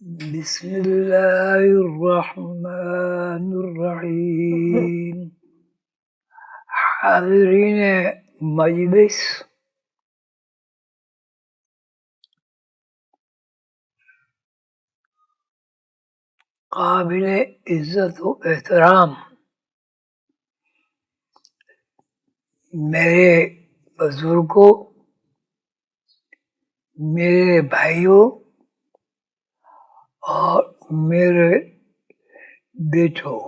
بسم اللہ الرحمن الرحیم. حاضرین مجلس، قابل عزت و احترام میرے بزرگوں، میرے بھائیوں اور میرے بیٹوں،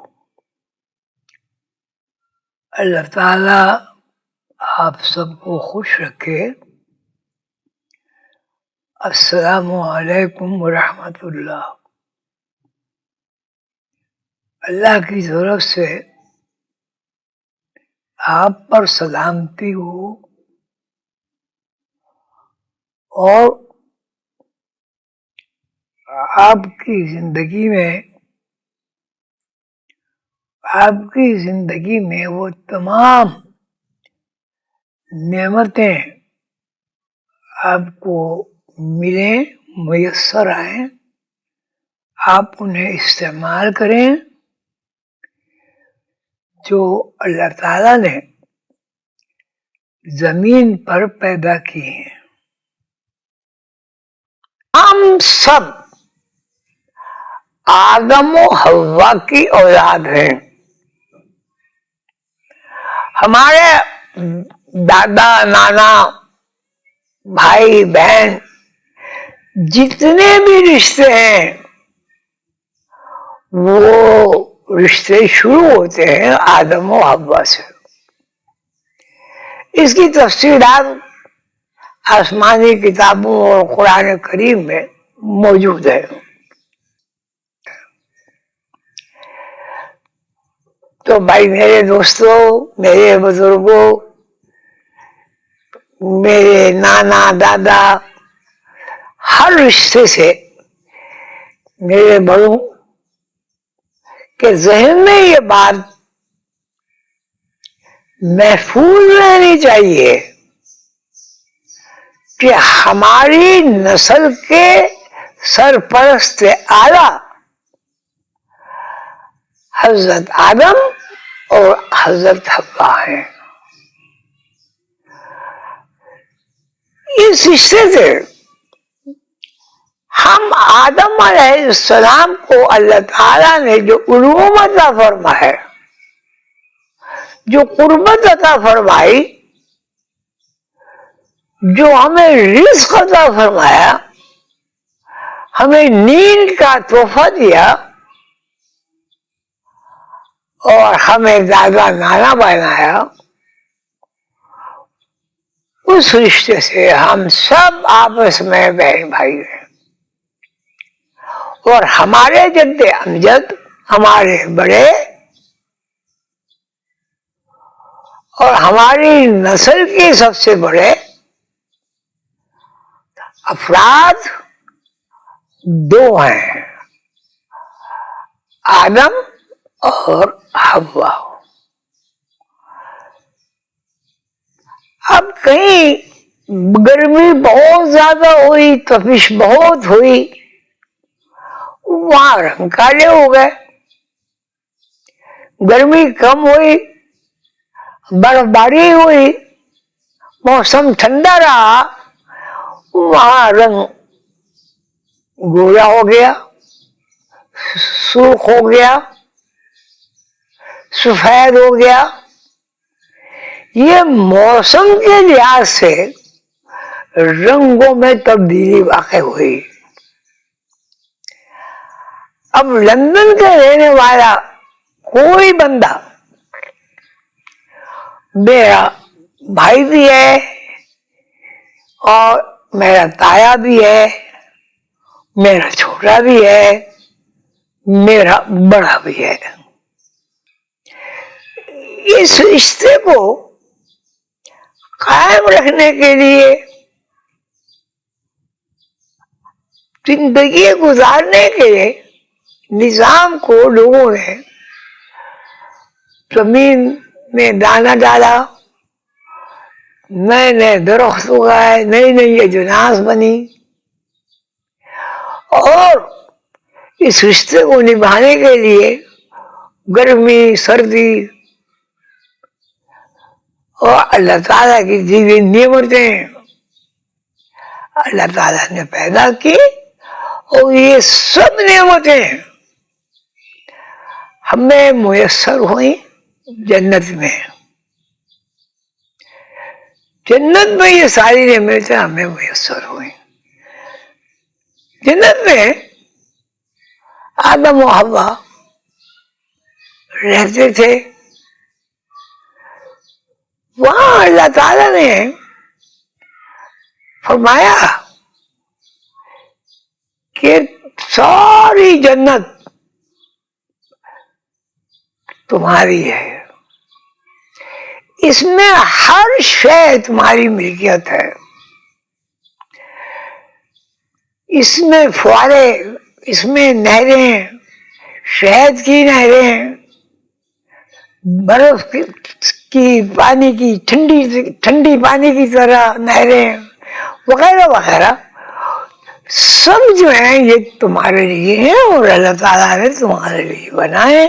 اللہ تعالی آپ سب کو خوش رکھے. السلام علیکم ورحمۃ اللہ. اللہ کی طرف سے آپ پر سلامتی ہو اور آپ کی زندگی میں وہ تمام نعمتیں آپ کو ملیں، میسر آئیں، آپ انہیں استعمال کریں جو اللہ تعالیٰ نے زمین پر پیدا کی ہیں. ہم سب آدم و حوا کی اولاد ہیں. ہمارے دادا، نانا، بھائی، بہن، جتنے بھی رشتے ہیں وہ رشتے شروع ہوتے ہیں آدم و حوا سے. اس کی تفصیلات آسمانی کتابوں اور قرآن کریم میں موجود ہے. تو بھائی، میرے دوستوں، میرے بزرگوں، میرے نانا، دادا، ہر رشتے سے میرے بڑوں کے ذہن میں یہ بات محفوظ رہنی چاہیے کہ ہماری نسل کے سرپرست اعلیٰ حضرت آدم اور حضرت حوا ہیں. اس رشتے سے ہم آدم علیہ السلام کو اللہ تعالیٰ نے جو علوم عطا فرمایا، جو قربت عطا فرمائی، جو ہمیں رزق عطا فرمایا، ہمیں نیند کا تحفہ دیا اور ہمیں دادا نانا بنایا، اس رشتے سے ہم سب آپس میں بہن بھائی ہیں. اور ہمارے جد امجد، ہمارے بڑے اور ہماری نسل کے سب سے بڑے افراد دو ہیں، آدم اور حوا. اب کہیں گرمی بہت زیادہ ہوئی، تپش بہت ہوئی، وہاں رنگ کالے ہو گئے. گرمی کم ہوئی، برف باری ہوئی، موسم ٹھنڈا رہا، وہاں رنگ گورا ہو گیا، سرخ ہو گیا، سفید ہو گیا. یہ موسم کے لحاظ سے رنگوں میں تبدیلی واقع ہوئی. اب لندن کا رہنے والا کوئی بندہ، میرا بھائی بھی ہے اور میرا تایا بھی ہے، میرا چھوٹا بھی ہے، میرا بڑا بھی ہے، اس رشتے کو قائم رکھنے کے لیے، زندگی گزارنے کے نظام کو لوگوں نے زمین میں دانا ڈالا، نئے نئے درخت اگائے، نئی نئی اجناس بنی، اور इस रिश्ते को निभाने के लिए गर्मी सर्दी और अल्लाह ताला की दी हुई नियमतें अल्लाह ताला ने पैदा की, और ये सब नियमतें हमें मुयस्सर हुई जन्नत में। जन्नत में ये सारी नियमतें हमें मुयस्सर हुई। जन्नत में आदम और हव्वा रहते थे। वहां अल्लाह ताला ने फरमाया कि सारी जन्नत तुम्हारी है, इसमें हर शय तुम्हारी मिल्कियत है। इसमें फुआरे, इसमें नहरें, शहद की नहरें, बर्फ की पानी की ठंडी पानी की तरह नहरें वगैरह वगैरह सब जो है ये तुम्हारे लिए है और अल्लाह ताला ने तुम्हारे लिए बनाए।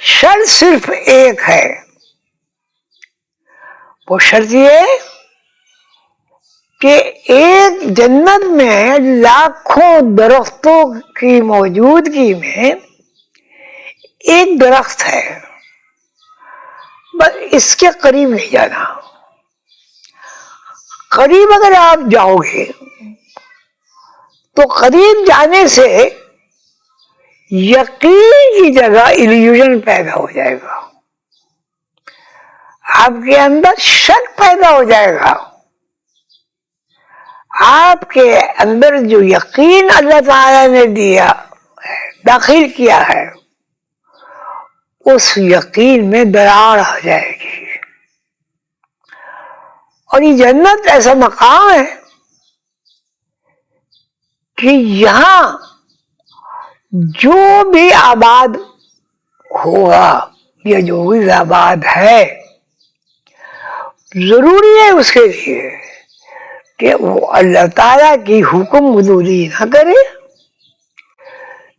शर्त सिर्फ एक है, वो शर्त ये कि एक जन्नत में लाखों दरख्तों की मौजूदगी में एक दरख्त है, बस इसके करीब नहीं जाना। करीब अगर आप जाओगे तो करीब जाने से यकीन की जगह इल्यूजन पैदा हो जाएगा, आपके अंदर शक पैदा हो जाएगा। आपके अंदर जो यकीन अल्लाह ताला ने दिया है, दाखिल किया है, उस यकीन में दरार आ जाएगी। और ये जन्नत ऐसा मकाम है कि यहां जो भी आबाद होगा या जो भी आबाद है, जरूरी है उसके लिए कि वो अल्लाह ताला की हुक्म गुदूरी ना करे,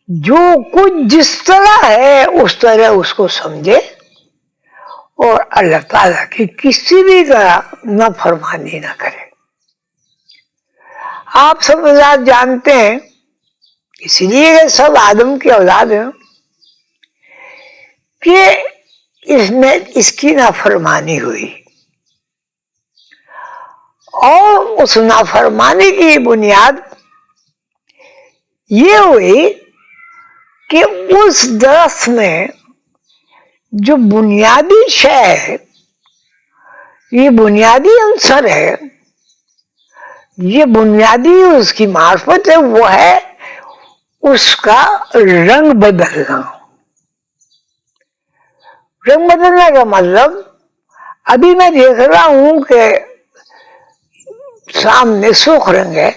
जो कुछ जिस तरह है उस तरह उसको समझे और अल्लाह ताला की किसी भी तरह नाफरमानी ना करे। आप सब जानते हैं, इसलिए सब आदम की औलाद है, कि इसमें इसकी नाफरमानी हुई और उस नाफरमानी की बुनियाद ये हुई कि उस दरख्त में जो बुनियादी शय है, ये बुनियादी अंसर है, ये बुनियादी उसकी मार्फत है, वो है उसका रंग बदलना। रंग बदलने का मतलब, अभी मैं देख रहा हूं कि सामने सुर्ख रंग है,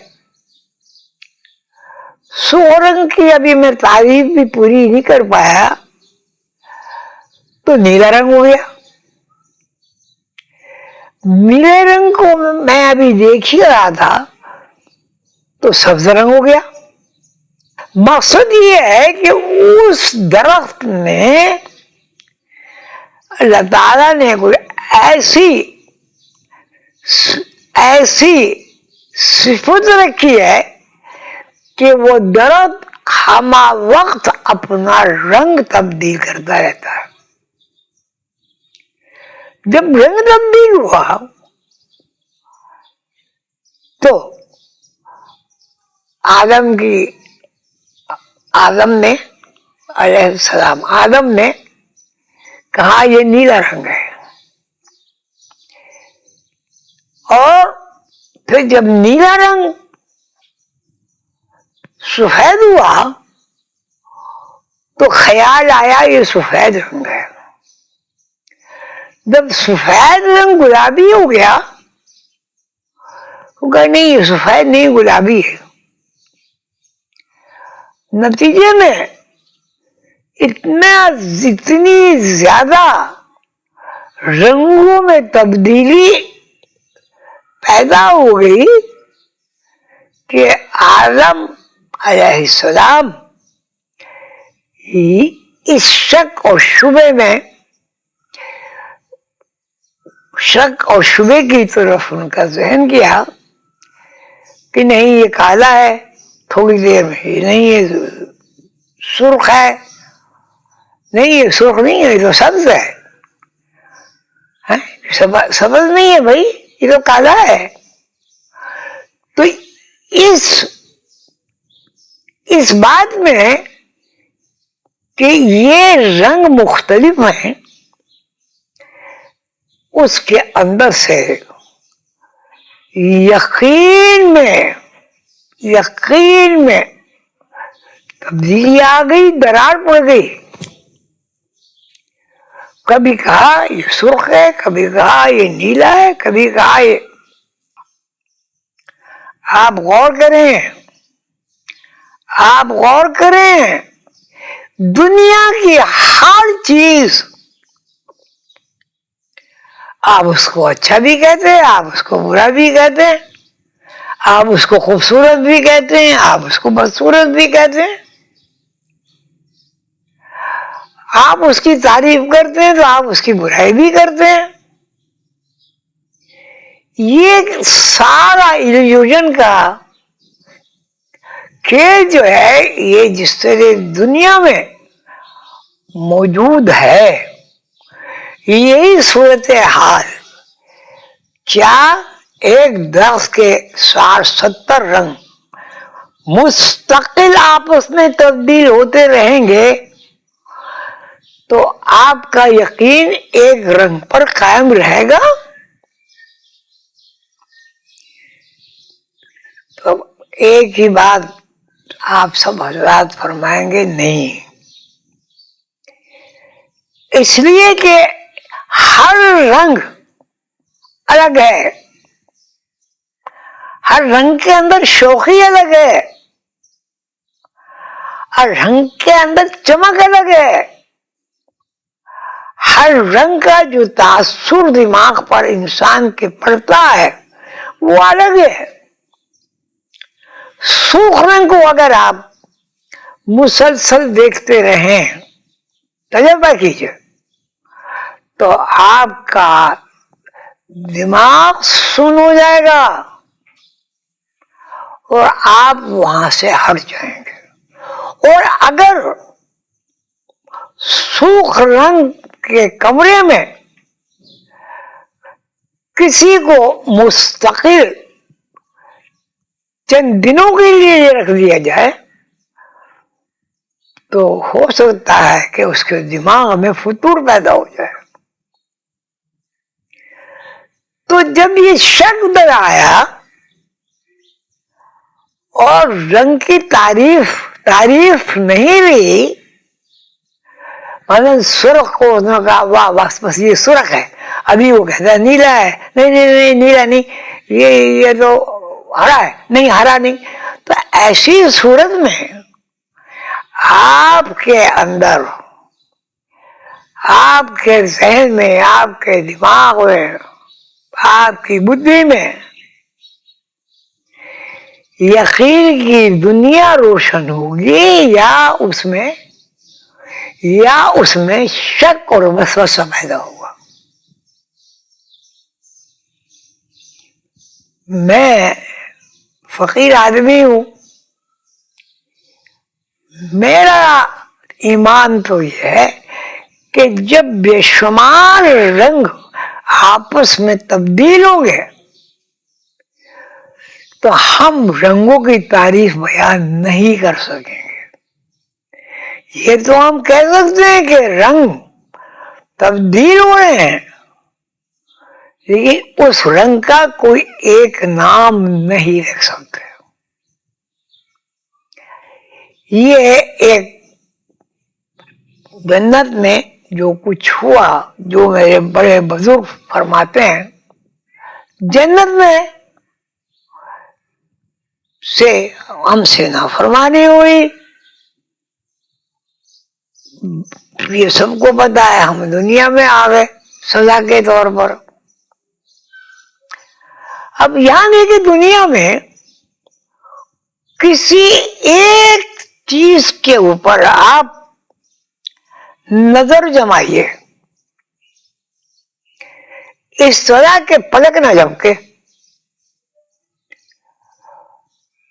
सुर्ख रंग की अभी मैं तारीफ भी पूरी नहीं कर पाया तो नीला रंग हो गया। नीले रंग को मैं अभी देख ही रहा था तो सब्ज रंग हो गया। मकसद ये है कि उस दरख्त में अल्लाह ताला ने कोई ऐसी सिफत रखी है कि वो दरख्त हमा वक्त अपना रंग तब्दील करता रहता है। जब रंग तब्दील हुआ तो आदम ने अलैहिस्सलाम आदम ने कहा ये नीला रंग है, और फिर जब नीला रंग सफेद हुआ तो ख्याल आया ये सफेद रंग है। जब सफेद रंग गुलाबी हो गया तो कहा नहीं ये सफेद नहीं गुलाबी है। नतीजे में इतनी ज्यादा रंगों में तब्दीली पैदा हो गई कि आदम अलैहिस्सलाम इस शक और शुबे में, शक और शुबे की तरफ उनका ज़हन गया कि नहीं ये काला है, थोड़ी देर में ये नहीं ये सुर्ख है, नहीं ये सुर्ख नहीं है, ये तो सब्ज है, सब्ज नहीं है भाई, ये तो काला है। तो इस बात में कि ये रंग मुख्तलिफ हैं, उसके अंदर से यकीन में तब्दीली आ गई, दरार पड़ गई। कभी कहा ये सुर्ख है, कभी कहा ये नीला है, कभी कहा ये। आप गौर करें, दुनिया की हर चीज आप उसको अच्छा भी कहते हैं, आप उसको बुरा भी कहते हैं, आप उसको खूबसूरत भी कहते हैं, आप उसको बदसूरत भी कहते हैं, आप उसकी तारीफ करते हैं तो आप उसकी बुराई भी करते हैं। ये सारा इल्यूजन का खेल जो है, ये जिस तरह दुनिया में मौजूद है, यही सूरत हाल। क्या एक दरख्त के 60-70 रंग मुस्तकिल आपस में तब्दील होते रहेंगे तो आपका यकीन एक रंग पर कायम रहेगा? तो एक ही बात आप सब हजरात फरमाएंगे, नहीं, इसलिए कि हर रंग अलग है, हर रंग के अंदर शौखी अलग है, हर रंग के अंदर चमक अलग है, हर रंग का जो तासुर दिमाग पर इंसान के पड़ता है वो अलग है। सूख रंग को अगर आप मुसलसल देखते रहें, तजुर्बा कीजिए, तो आपका दिमाग सुन हो जाएगा और आप वहां से हट जाएंगे। और अगर सूख रंग के कमरे में किसी को मुस्तकिल चंद दिनों के लिए रख दिया जाए तो हो सकता है कि उसके दिमाग में फुतूर पैदा हो जाए। तो जब ये शक दर आया और रंग की तारीफ नहीं रही, मतलब सुर्ख को उसने कहा वाह बस ये सुर्ख है, अभी वो कहता है नीला है, नहीं नीला नहीं, ये तो हरा है, नहीं हरा नहीं। तो ऐसी सूरत में आपके अंदर, आपके ज़हन में, आपके दिमाग में, आपकी बुद्धि में यकीन की दुनिया रोशन होगी या उसमें शक और वसवसा पैदा होगा। मैं फकीर आदमी हूं, मेरा ईमान तो यह है कि जब बेशुमार रंग आपस में तब्दील होंगे तो हम रंगों की तारीफ बयान नहीं कर सकेंगे। ये तो हम कह सकते हैं कि रंग तब्दील हो रहे हैं, लेकिन उस रंग का कोई एक नाम नहीं रख सकते। ये एक जन्नत में जो कुछ हुआ, जो मेरे बड़े बुजुर्ग फरमाते हैं, जन्नत में से हमसे नाफरमानी हुई, ये सबको पता है, हम दुनिया में आ गए सजा के तौर पर। अब यहां देखिए, दुनिया में किसी एक चीज के ऊपर आप नजर जमाइए, इस तरह के पलक न झपके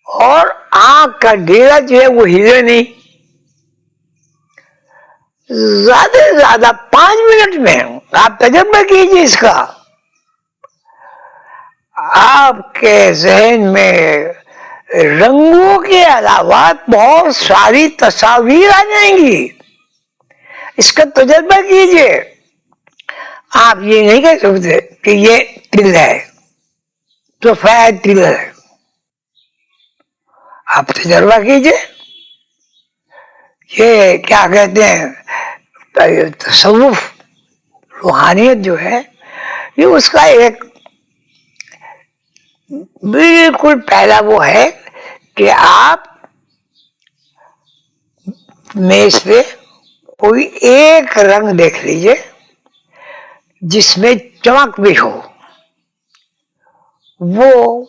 और आंख का डेरा जो है वो हिले नहीं। ज्यादा से ज्यादा 5 मिनट में आप तजर्बा कीजिए इसका। आपके जहन में रंगों के अलावा बहुत सारी तस्वीर आ जाएंगी। इसका तजर्बा कीजिए। आप ये नहीं कह सकते कि ये तिल है, सफेद तिल है। आप तजर्बा कीजिए। ये क्या कहते हैं, तसव्वुफ, रूहानियत जो है, ये उसका एक बिल्कुल पहला वो है कि आप मेज पे कोई एक रंग देख लीजिए जिसमें चमक भी हो। वो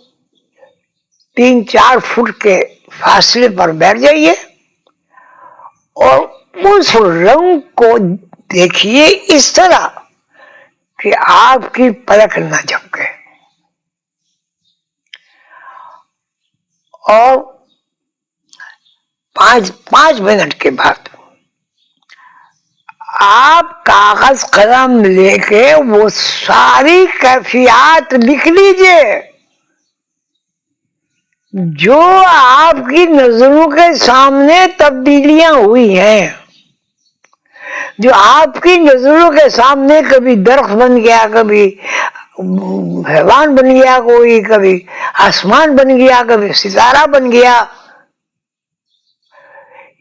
3-4 फुट के फासले पर बैठ जाइए और उस रंग को देखिए इस तरह कि आपकी पलक न झपके। और 5 मिनट के बाद आप कागज कलम लेके वो सारी कैफियत लिख लीजिए जो आपकी नजरों के सामने तब्दीलियां हुई हैं, जो आपकी नजरों के सामने कभी दरख्त बन गया, कभी हैवान बन गया, कोई कभी आसमान बन गया, कभी सितारा बन गया।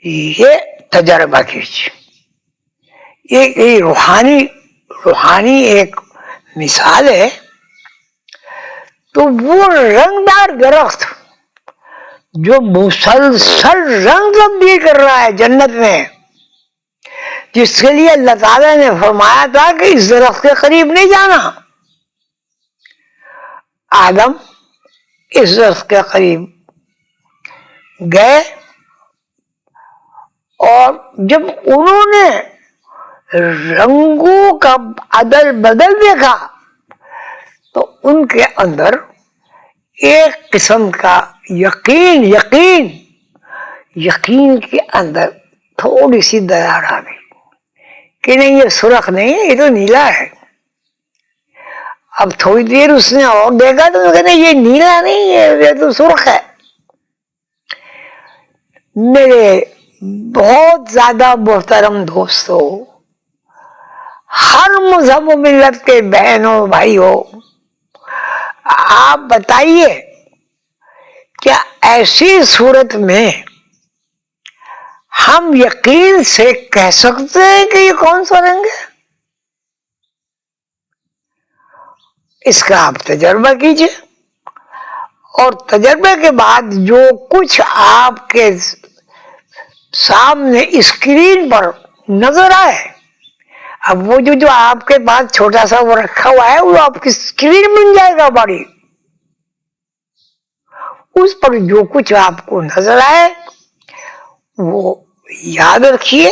ये तजर्बा कीजिए। ये रूहानी एक मिसाल है। तो वो रंगदार दरख्त जो मुसलसल रंग तब्दील कर रहा है जन्नत में, जिसके लिए अल्लाह ताला ने फरमाया था कि इस दरख्त के करीब नहीं जाना। आदम इस दरख्त के करीब गए और जब उन्होंने रंगों का अदल बदल देखा तो उनके अंदर एक किस्म का यकीन के अंदर थोड़ी सी दरार आ गई कि नहीं, ये सुर्ख नहीं है, ये तो नीला है। अब थोड़ी देर उसने और देखा तो कहने ये नीला नहीं है, ये तो सुर्ख है। मेरे बहुत ज्यादा मोहतरम दोस्तों, हर मजहब मिल्लत के बहनों भाइयों, आप बताइए क्या ऐसी सूरत में हम यकीन से कह सकते हैं कि ये कौन सा रंग है? इसका आप तजर्बा कीजिए और तजर्बे के बाद जो कुछ आपके सामने स्क्रीन पर नजर आए, अब वो जो आपके पास छोटा सा वो रखा हुआ है, वो आपकी स्क्रीन बन जाएगा बड़ी। उस पर जो कुछ आपको नजर आए वो याद रखिए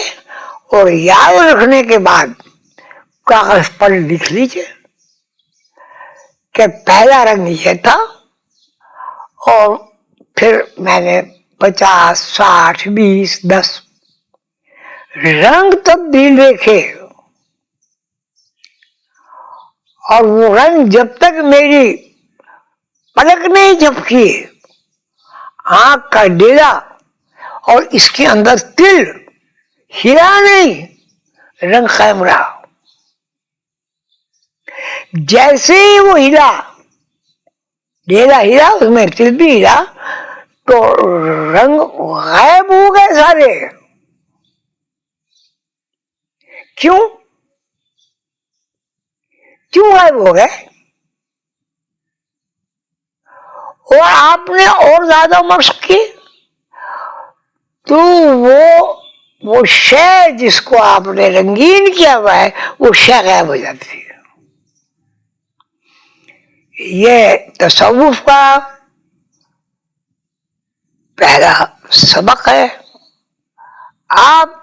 और याद रखने के बाद कागज पर लिख लीजिए कि पहला रंग ये था, और फिर मैंने 50, 60, 20, 10 रंग तब्दील देखे। और वो रंग जब तक मेरी पलक नहीं झपकी, आंख का डेरा और इसके अंदर तिल हिला नहीं, रंग कायम रहा। जैसे ही वो हिला, डेरा हिला, उसमें तिल भी हिला, तो रंग गायब हो गए सारे। क्यों गायब हो गए? और आपने और ज्यादा मशक की तो वो शय जिसको आपने रंगीन किया हुआ है वो शय गायब हो जाती है। ये तसव्वुफ का पहला सबक है। आप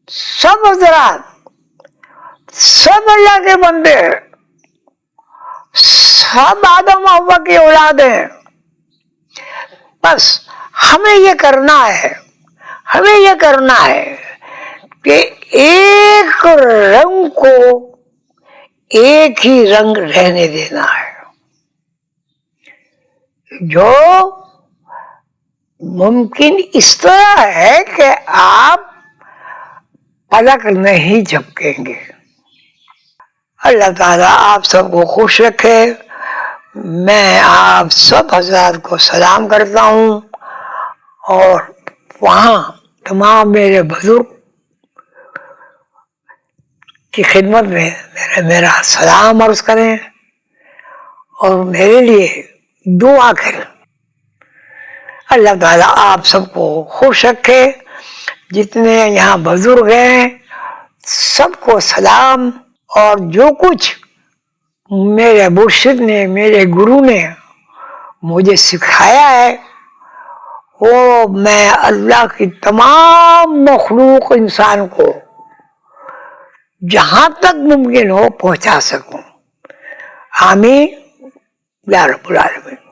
सब हजरात, सब अल्लाह के बंदे, सब आदम हव्वा की औलाद हैं। बस हमें ये करना है, हमें ये करना है कि एक रंग को एक ही रंग रहने देना है। जो मुमकिन इस तरह है कि आप पलक नहीं झपकेंगे। अल्लाह ताला आप सबको खुश रखे। मैं आप सब हज़रात को सलाम करता हूँ और वहाँ तमाम मेरे बुजुर्ग की खिदमत में मेरा सलाम अर्ज करें और मेरे लिए दुआ करें। अल्लाह ताला आप सबको खुश रखे। जितने यहाँ बुजुर्ग हैं सबको सलाम। और जो कुछ मेरे मुर्शिद ने, मेरे गुरु ने मुझे सिखाया है वो मैं अल्लाह की तमाम मखलूक इंसान को जहां तक मुमकिन हो पहुंचा सकूं। आमीन या रब्बुल आलमीन।